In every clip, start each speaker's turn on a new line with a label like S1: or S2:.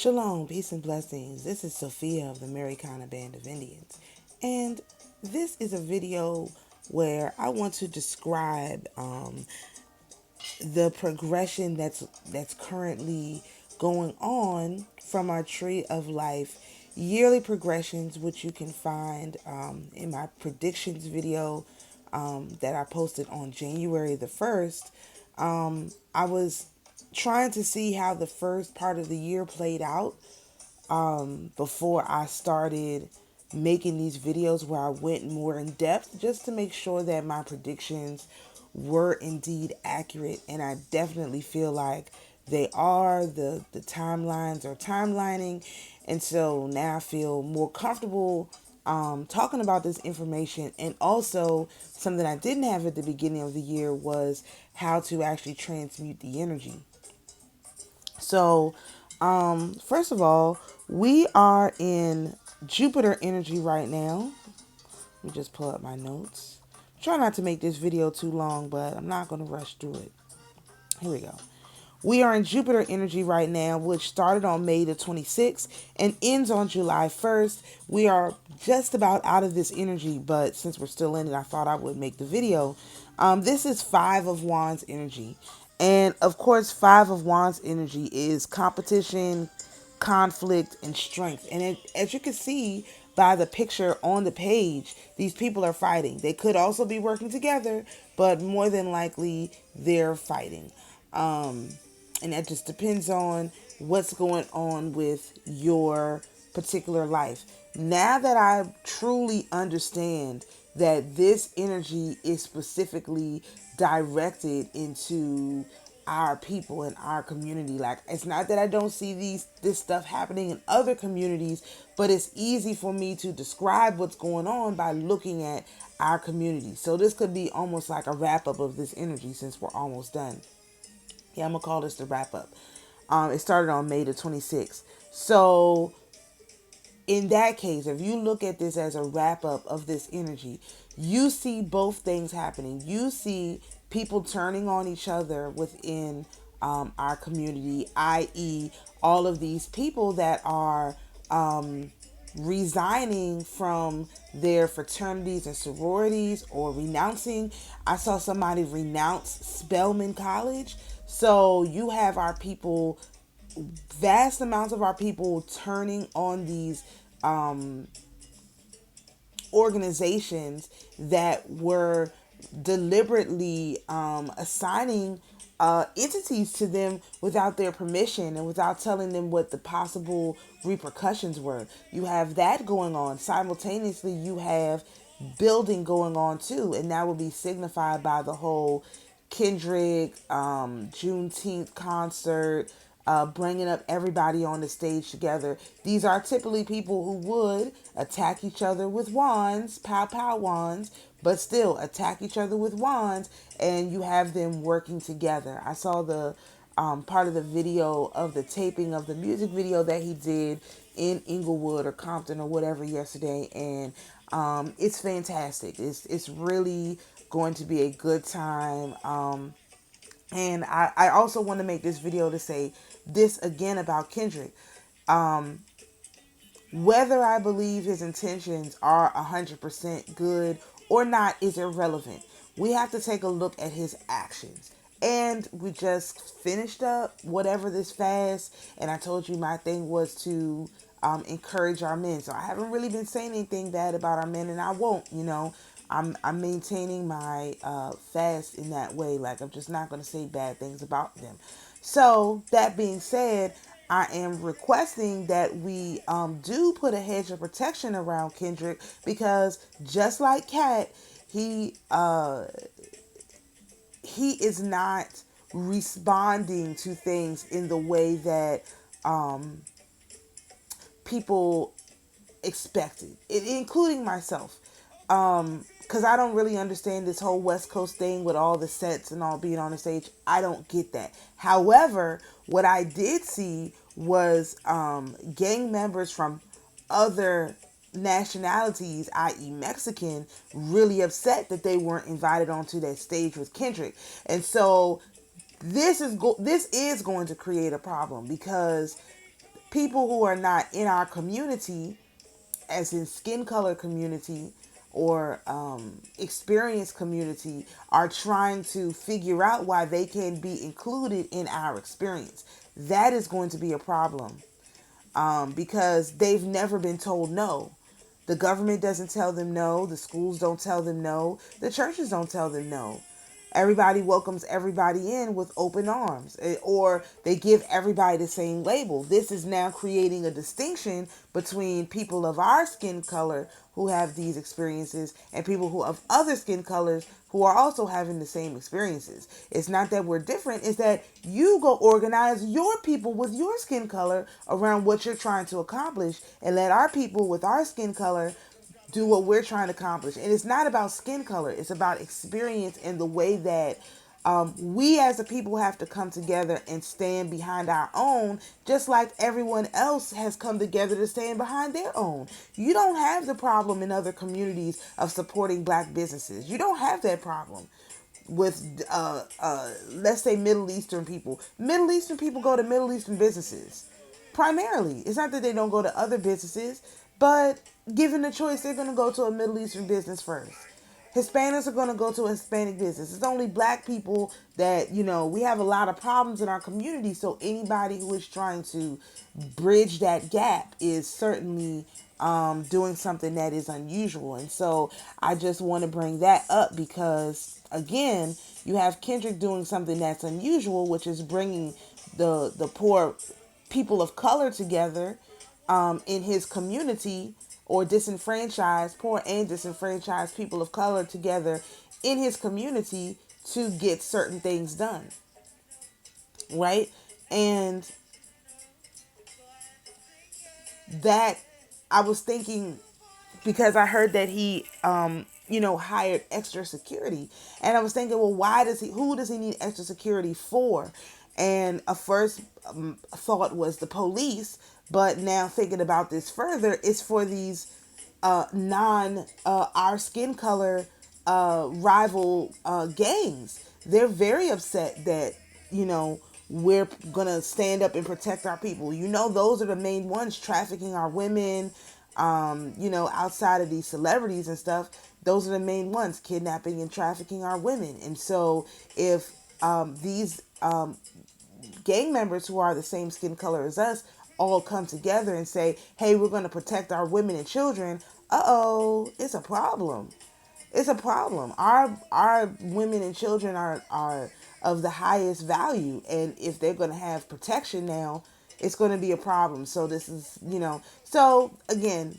S1: Shalom, peace and blessings. This is Sophia of the AmaruKhan Band of Indians. And this is a video where I want to describe the progression that's currently going on from our Tree of Life yearly progressions, which you can find in my predictions video that I posted on January the 1st. I was trying to see how the first part of the year played out before I started making these videos where I went more in depth, just to make sure that my predictions were indeed accurate. And I definitely feel like they are. The timelines are timelining. And so now I feel more comfortable talking about this information. And also, something I didn't have at the beginning of the year was how to actually transmute the energy. So, first of all, we are in Jupiter energy right now. Let me just pull up my notes. Try not to make this video too long, but I'm not going to rush through it. Here we go. We are in Jupiter energy right now, which started on May the 26th and ends on July 1st. We are just about out of this energy, but since we're still in it, I thought I would make the video. This is Five of Wands energy. And of course, Five of Wands energy is competition, conflict, and strength. And as you can see by the picture on the page, these people are fighting. They could also be working together, but more than likely they're fighting. And that just depends on what's going on with your particular life. Now that I truly understand that this energy is specifically directed into our people and our community, like, it's not that I don't see this stuff happening in other communities, but it's easy for me to describe what's going on by looking at our community. So this could be almost like a wrap up of this energy, since we're almost done. Yeah, I'm going to call this the wrap up. It started on May the 26th. So in that case, if you look at this as a wrap up of this energy, you see both things happening. You see people turning on each other within our community, i.e., all of these people that are resigning from their fraternities and sororities, or renouncing. I saw somebody renounce Spelman College. So you have our people, vast amounts of our people, turning on these organizations that were deliberately assigning entities to them without their permission and without telling them what the possible repercussions were. You have that going on. Simultaneously, you have building going on too, and that will be signified by the whole Kendrick Juneteenth concert, bringing up everybody on the stage together. These are typically people who would attack each other with wands, pow pow wands, but still attack each other with wands, and you have them working together. I saw the part of the video of the taping of the music video that he did in Inglewood or Compton or whatever yesterday, and it's fantastic. It's really going to be a good time. And I also want to make this video to say this again about Kendrick. Whether I believe his intentions are 100% good or not is irrelevant. We have to take a look at his actions. And we just finished up whatever this fast, and I told you my thing was to encourage our men. So I haven't really been saying anything bad about our men, and I won't. I'm maintaining my fast in that way. Like, I'm just not going to say bad things about them. So that being said, I am requesting that we do put a hedge of protection around Kendrick, because just like Kat, he is not responding to things in the way that people expected, including myself. Because I don't really understand this whole West Coast thing with all the sets and all being on the stage. I don't get that. However, what I did see was gang members from other nationalities, i.e. Mexican, really upset that they weren't invited onto that stage with Kendrick. And so this is going to create a problem, because people who are not in our community, as in skin color community or experience community, are trying to figure out why they can be included in our experience. That is going to be a problem, because they've never been told no. The government doesn't tell them no. The schools don't tell them no. The churches don't tell them no. Everybody welcomes everybody in with open arms, or they give everybody the same label. This is now creating a distinction between people of our skin color who have these experiences and people who of other skin colors who are also having the same experiences. It's not that we're different, it's that you go organize your people with your skin color around what you're trying to accomplish, and let our people with our skin color do what we're trying to accomplish. And it's not about skin color, it's about experience and the way that we as a people have to come together and stand behind our own, just like everyone else has come together to stand behind their own. You don't have the problem in other communities of supporting black businesses. You don't have that problem with let's say Middle Eastern people. Middle Eastern people go to Middle Eastern businesses primarily. It's not that they don't go to other businesses, but given the choice, they're going to go to a Middle Eastern business first. Hispanics are going to go to a Hispanic business. It's only black people that, we have a lot of problems in our community. So anybody who is trying to bridge that gap is certainly doing something that is unusual. And so I just want to bring that up because, again, you have Kendrick doing something that's unusual, which is bringing the poor people of color together in his community, or disenfranchised, poor and disenfranchised people of color together in his community to get certain things done. Right? And that, I was thinking, because I heard that he, hired extra security. And I was thinking, well, who does he need extra security for? And a first thought was the police. But now thinking about this further, it's for these our skin color rival gangs. They're very upset that, we're going to stand up and protect our people. Those are the main ones trafficking our women, outside of these celebrities and stuff. Those are the main ones kidnapping and trafficking our women. And so if these gang members who are the same skin color as us all come together and say, hey, we're going to protect our women and children, it's a problem. It's a problem. Our women and children are of the highest value, and if they're going to have protection now, it's going to be a problem. So this is, so again,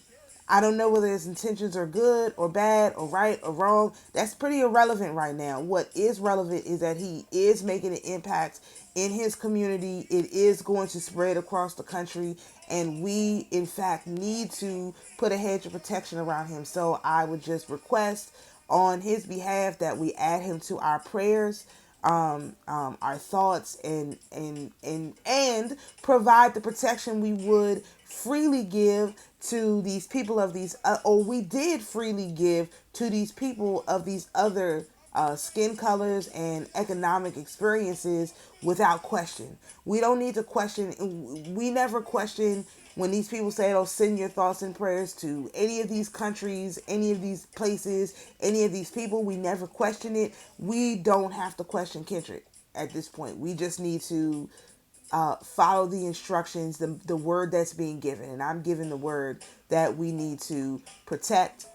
S1: I don't know whether his intentions are good or bad or right or wrong. That's pretty irrelevant right now. What is relevant is that he is making an impact in his community. It is going to spread across the country, and we, in fact, need to put a hedge of protection around him. So I would just request on his behalf that we add him to our prayers, our thoughts, and provide the protection we would freely give to these people of these, or we did freely give to these people of these other skin colors and economic experiences without question. We don't need to question. We never question when these people say, oh, send your thoughts and prayers to any of these countries, any of these places, any of these people. We never question it. We don't have to question Kendrick at this point. We just need to follow the instructions, the word that's being given. And I'm giving the word that we need to protect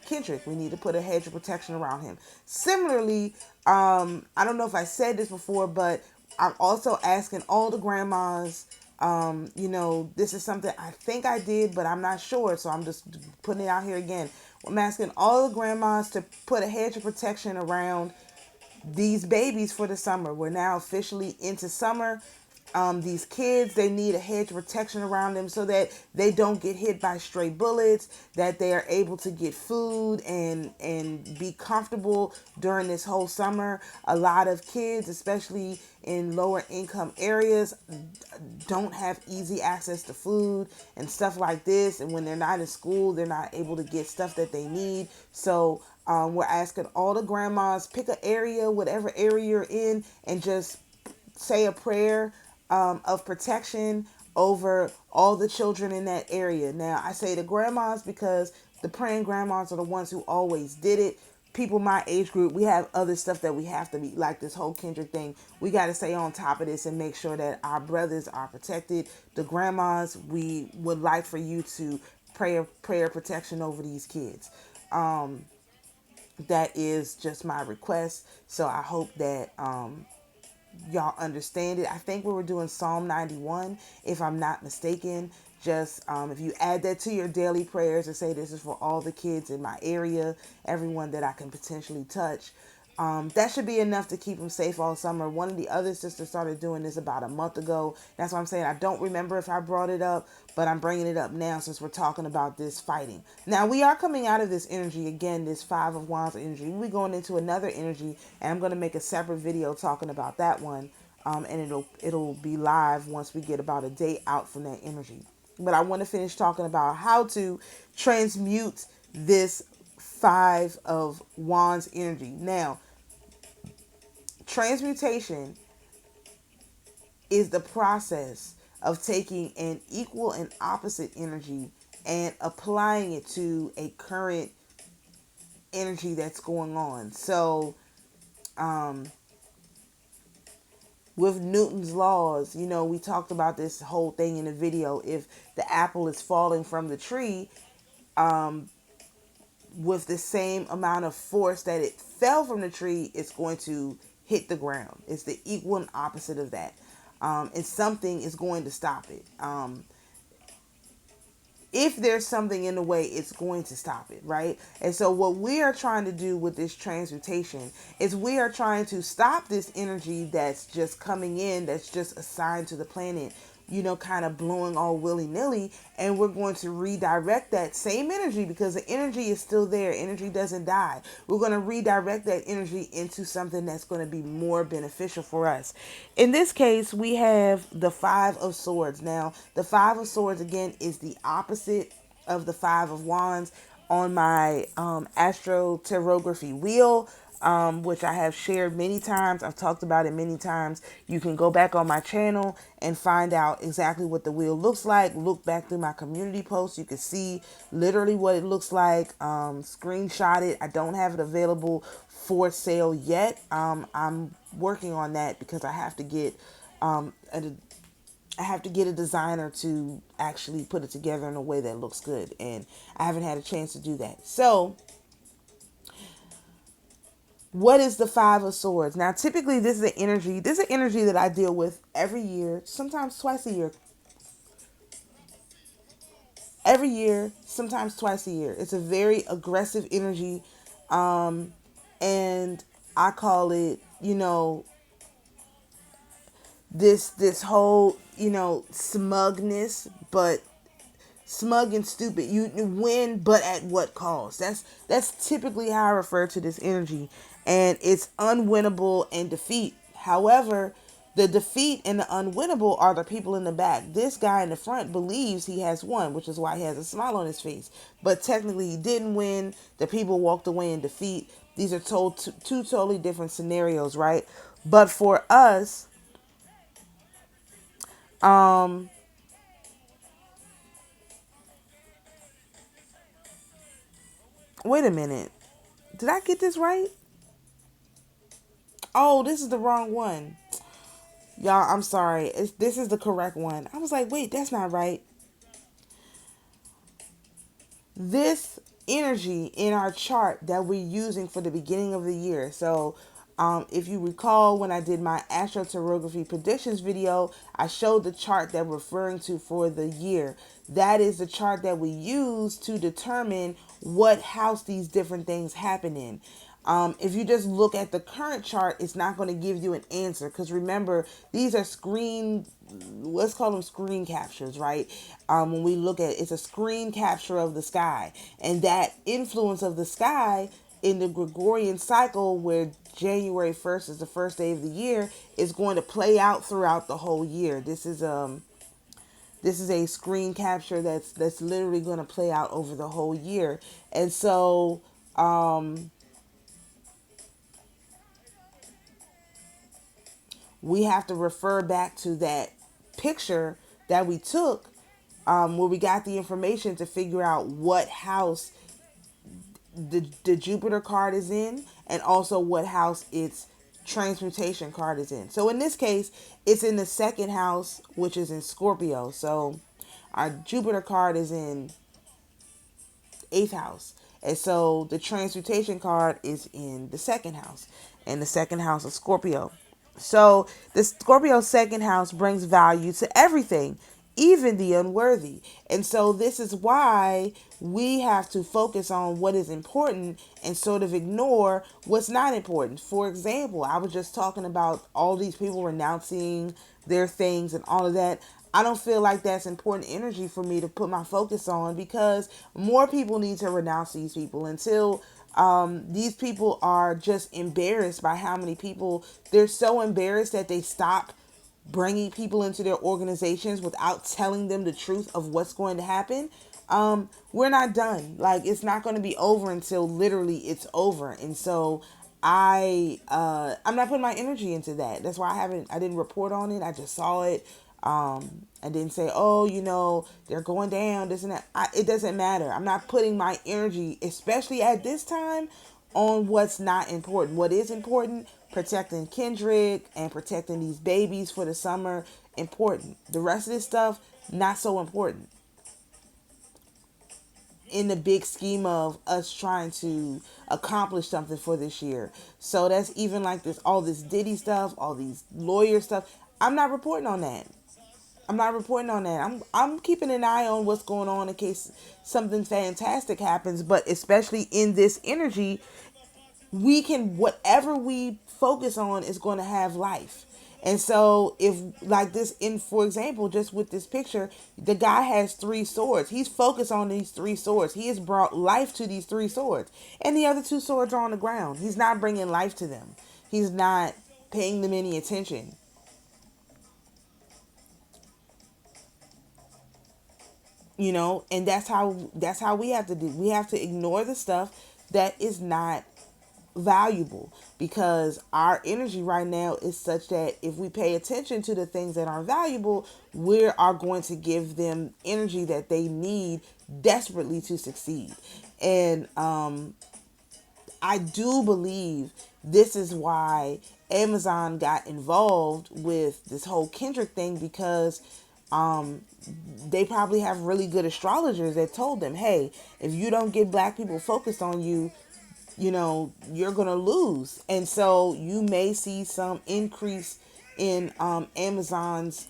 S1: Kendrick. We need to put a hedge of protection around him. Similarly, I don't know if I said this before, but I'm also asking all the grandmas, this is something I think I did, but I'm not sure. So I'm just putting it out here again. I'm asking all the grandmas to put a hedge of protection around these babies for the summer. We're now officially into summer. These kids, they need a hedge of protection around them so that they don't get hit by stray bullets, that they are able to get food and be comfortable during this whole summer. A lot of kids, especially in lower income areas, don't have easy access to food and stuff like this. And when they're not in school, they're not able to get stuff that they need. So we're asking all the grandmas, pick an area, whatever area you're in, and just say a prayer of protection over all the children in that area. Now, I say the grandmas because the praying grandmas are the ones who always did it. People my age group, we have other stuff that we have to be, like this whole kindred thing. We got to stay on top of this and make sure that our brothers are protected. The grandmas, we would like for you to pray a prayer protection over these kids. That is just my request. So I hope that y'all understand it. I think we were doing Psalm 91, if I'm not mistaken. Just if you add that to your daily prayers and say this is for all the kids in my area, everyone that I can potentially touch. That should be enough to keep them safe all summer. One of the other sisters started doing this about a month ago. That's what I'm saying. I don't remember if I brought it up, but I'm bringing it up now since we're talking about this fighting. Now, we are coming out of this energy again, this Five of Wands energy. We're going into another energy, and I'm going to make a separate video talking about that one. And it'll be live once we get about a day out from that energy. But I want to finish talking about how to transmute this Five of Wands energy. Now, transmutation is the process of taking an equal and opposite energy and applying it to a current energy that's going on. So, with Newton's laws, we talked about this whole thing in the video. If the apple is falling from the tree, with the same amount of force that it fell from the tree, it's going to hit the ground. It's the equal and opposite of that. And something is going to stop it. If there's something in the way, it's going to stop it, right? And so what we are trying to do with this transmutation is we are trying to stop this energy that's just coming in, that's just assigned to the planet, kind of blowing all willy-nilly, and we're going to redirect that same energy, because the energy is still there. Energy doesn't die. We're going to redirect that energy into something that's going to be more beneficial for us. In this case, we have the Five of Swords. Now, the Five of Swords, again, is the opposite of the Five of Wands. On my AstroTarotGraphy wheel, which I have shared many times. I've talked about it many times. You can go back on my channel and find out exactly what the wheel looks like. Look back through my community posts. You can see literally what it looks like. Screenshot it. I don't have it available for sale yet. I'm working on that because I have to get a designer to actually put it together in a way that looks good, and I haven't had a chance to do that. So, what is the Five of Swords? Now, typically, this is an energy. This is an energy that I deal with every year, sometimes twice a year. Every year, sometimes twice a year. It's a very aggressive energy, and I call it, this whole, smugness, but smug and stupid. You win, but at what cost? That's typically how I refer to this energy, and it's unwinnable and defeat. However, the defeat and the unwinnable are the people in the back. This guy in the front believes he has won, which is why he has a smile on his face. But technically, he didn't win. The people walked away in defeat. These are two totally different scenarios, right? But for us, wait a minute. Did I get this right? Oh, this is the wrong one. Y'all, I'm sorry. This is the correct one. I was like, wait, that's not right. This energy in our chart that we're using for the beginning of the year. So, if you recall, when I did my AstroTarotGraphy predictions video, I showed the chart that we're referring to for the year. That is the chart that we use to determine what house these different things happen in. If you just look at the current chart, it's not going to give you an answer, because remember, these are let's call them screen captures, right? When we look at it's a screen capture of the sky, and that influence of the sky in the Gregorian cycle, where January 1st is the first day of the year, is going to play out throughout the whole year. This is a screen capture that's literally going to play out over the whole year. And so we have to refer back to that picture that we took, where we got the information to figure out what house the Jupiter card is in, and also what house its transmutation card is in. So in this case, it's in the second house, which is in Scorpio. So our Jupiter card is in eighth house. And so the transmutation card is in the second house, and the second house of Scorpio. So the Scorpio second house brings value to everything, even the unworthy. And so this is why we have to focus on what is important and sort of ignore what's not important. For example, I was just talking about all these people renouncing their things and all of that. I don't feel like that's important energy for me to put my focus on, because more people need to renounce these people until these people are just embarrassed by how many people. They're so embarrassed that they stop bringing people into their organizations without telling them the truth of what's going to happen. We're not done. Like, it's not going to be over until literally it's over. And so I'm not putting my energy into that. That's why I didn't report on it. I just saw it. I didn't say, oh, they're going down, this and that. It doesn't matter. I'm not putting my energy, especially at this time, on what's not important. What is important, protecting Kendrick and protecting these babies for the summer, important. The rest of this stuff, not so important in the big scheme of us trying to accomplish something for this year. So that's even like all this Diddy stuff, all these lawyer stuff. I'm not reporting on that. I'm keeping an eye on what's going on in case something fantastic happens. But especially in this energy, whatever we focus on is going to have life. And so if, like this, for example, just with this picture, the guy has 3 swords. He's focused on these 3 swords. He has brought life to these 3 swords. And the other 2 swords are on the ground. He's not bringing life to them. He's not paying them any attention. And that's how we have to do. We have to ignore the stuff that is not valuable, because our energy right now is such that if we pay attention to the things that are valuable, we are going to give them energy that they need desperately to succeed. And I do believe this is why Amazon got involved with this whole Kendrick thing, because they probably have really good astrologers that told them, hey, if you don't get black people focused on you, you're going to lose. And so you may see some increase in Amazon's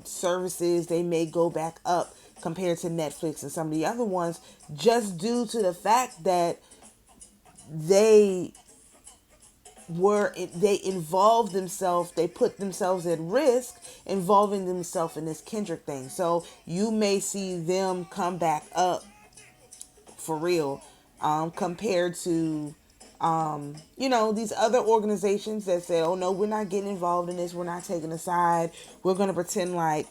S1: services. They may go back up compared to Netflix and some of the other ones, just due to the fact that they involved themselves, they put themselves at risk involving themselves in this Kendrick thing. So you may see them come back up for real, compared to these other organizations that say, oh no, we're not getting involved in this, we're not taking a side, we're going to pretend like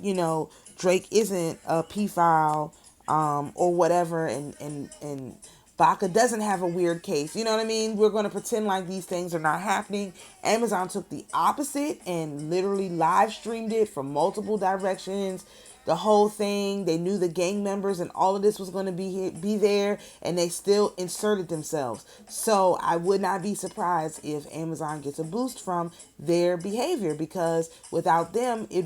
S1: Drake isn't a pedophile, or whatever, and Baca doesn't have a weird case. You know what I mean? We're going to pretend like these things are not happening. Amazon took the opposite and literally live streamed it from multiple directions. The whole thing, they knew the gang members and all of this was going to be there, and they still inserted themselves. So I would not be surprised if Amazon gets a boost from their behavior, because without them, it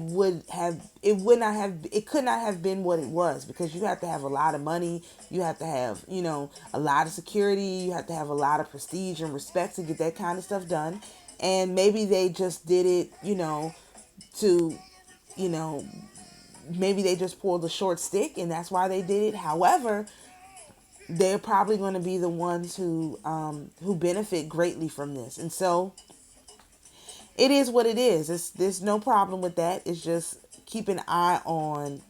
S1: could not have been what it was, because you have to have a lot of money, you have to have, a lot of security, you have to have a lot of prestige and respect to get that kind of stuff done. And maybe they just did it, to, maybe they just pulled a short stick and that's why they did it. However, they're probably going to be the ones who benefit greatly from this. And so it is what it is. There's no problem with that. It's just keep an eye on,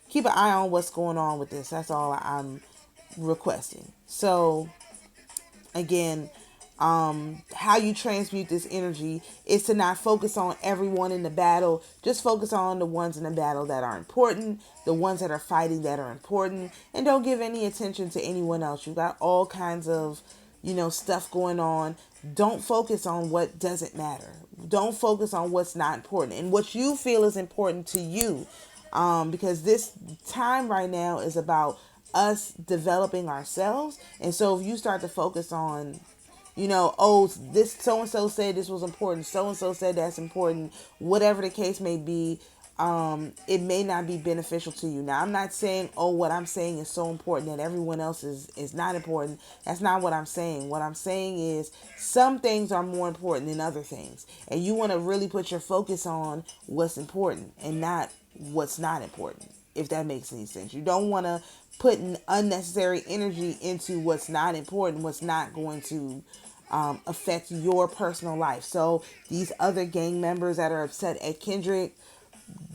S1: keep an eye on what's going on with this. That's all I'm requesting. So again, how you transmute this energy is to not focus on everyone in the battle. Just focus on the ones in the battle that are important, the ones that are fighting that are important, and don't give any attention to anyone else. You got all kinds of stuff going on. Don't focus on what doesn't matter. Don't focus on what's not important and what you feel is important to you. Because this time right now is about us developing ourselves. And so if you start to focus on, oh, this so and so said this was important, so and so said that's important, whatever the case may be, it may not be beneficial to you. Now, I'm not saying, oh, what I'm saying is so important that everyone else is not important. That's not what I'm saying. What I'm saying is some things are more important than other things. And you want to really put your focus on what's important and not what's not important, if that makes any sense. You don't want to put unnecessary energy into what's not important, what's not going to affect your personal life. So these other gang members that are upset at Kendrick,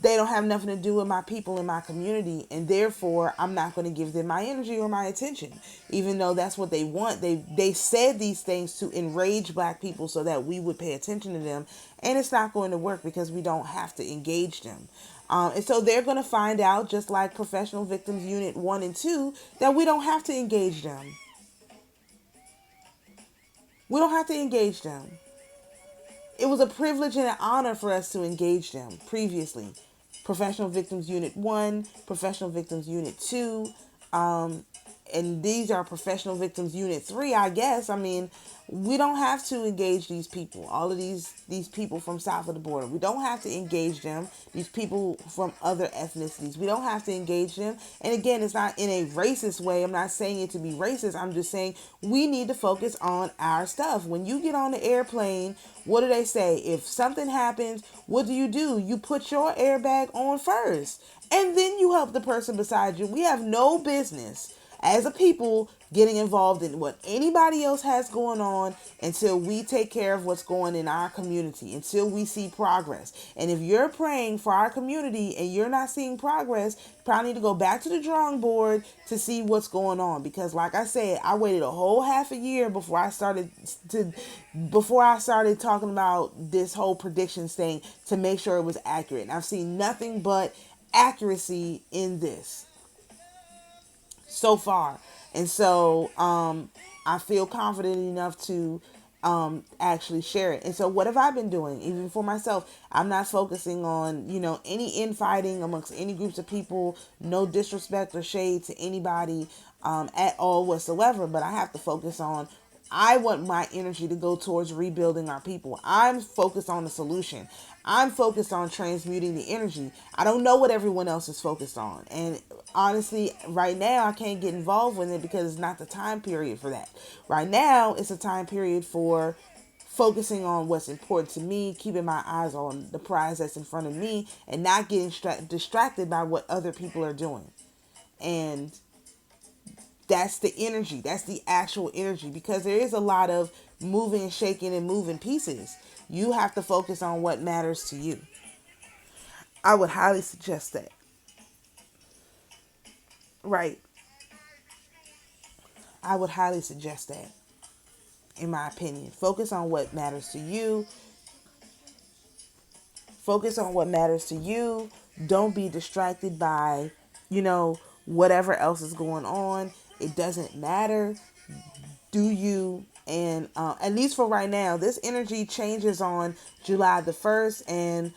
S1: they don't have nothing to do with my people in my community, and therefore I'm not going to give them my energy or my attention, even though that's what they want. They said these things to enrage black people so that we would pay attention to them, and it's not going to work because we don't have to engage them. And so they're going to find out, just like Professional Victims Unit 1 and 2, that we don't have to engage them. We don't have to engage them. It was a privilege and an honor for us to engage them previously. Professional Victims Unit 1, Professional Victims Unit 2, and these are Professional Victims Unit 3, I guess. I mean, we don't have to engage these people, all of these people from south of the border. We don't have to engage them, these people from other ethnicities. We don't have to engage them. And again, it's not in a racist way. I'm not saying it to be racist. I'm just saying we need to focus on our stuff. When you get on the airplane, what do they say? If something happens, what do? You put your airbag on first, and then you help the person beside you. We have no business as a people getting involved in what anybody else has going on until we take care of what's going in our community, until we see progress. And if you're praying for our community and you're not seeing progress, you probably need to go back to the drawing board to see what's going on. Because like I said, I waited a whole half a year before I started talking about this whole predictions thing to make sure it was accurate. And I've seen nothing but accuracy in this so far. And so I feel confident enough to actually share it. And so what have I been doing? Even for myself, I'm not focusing on, any infighting amongst any groups of people, no disrespect or shade to anybody at all whatsoever. But I have to focus on, I want my energy to go towards rebuilding our people. I'm focused on the solution. I'm focused on transmuting the energy. I don't know what everyone else is focused on. And honestly, right now, I can't get involved with it because it's not the time period for that. Right now, it's a time period for focusing on what's important to me, keeping my eyes on the prize that's in front of me, and not getting distracted by what other people are doing. And that's the energy. That's the actual energy, because there is a lot of moving and shaking and moving pieces. You have to focus on what matters to you. I would highly suggest that. Right. I would highly suggest that, in my opinion. Focus on what matters to you. Focus on what matters to you. Don't be distracted by, whatever else is going on. It doesn't matter. Do you? And at least for right now, this energy changes on July the 1st. And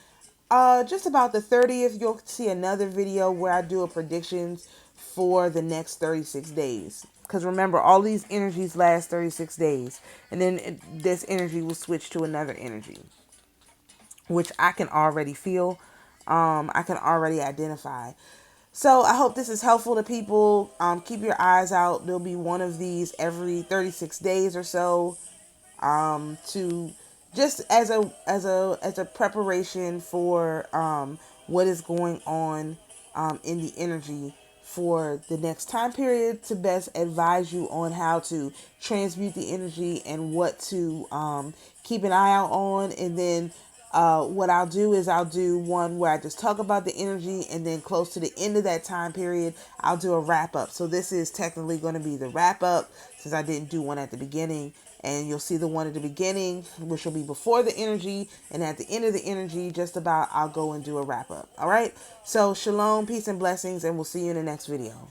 S1: just about the 30th, you'll see another video where I do a predictions for the next 36 days. Because remember, all these energies last 36 days. And then this energy will switch to another energy, which I can already feel. I can already identify. So I hope this is helpful to people. Keep your eyes out. There'll be one of these every 36 days or so, to just as a preparation for what is going on in the energy for the next time period, to best advise you on how to transmute the energy and what to keep an eye out on. And then what I'll do is I'll do one where I just talk about the energy, and then close to the end of that time period, I'll do a wrap up. So this is technically going to be the wrap up, since I didn't do one at the beginning. And you'll see the one at the beginning, which will be before the energy, and at the end of the energy, just about, I'll go and do a wrap up. All right. So shalom, peace and blessings, and we'll see you in the next video.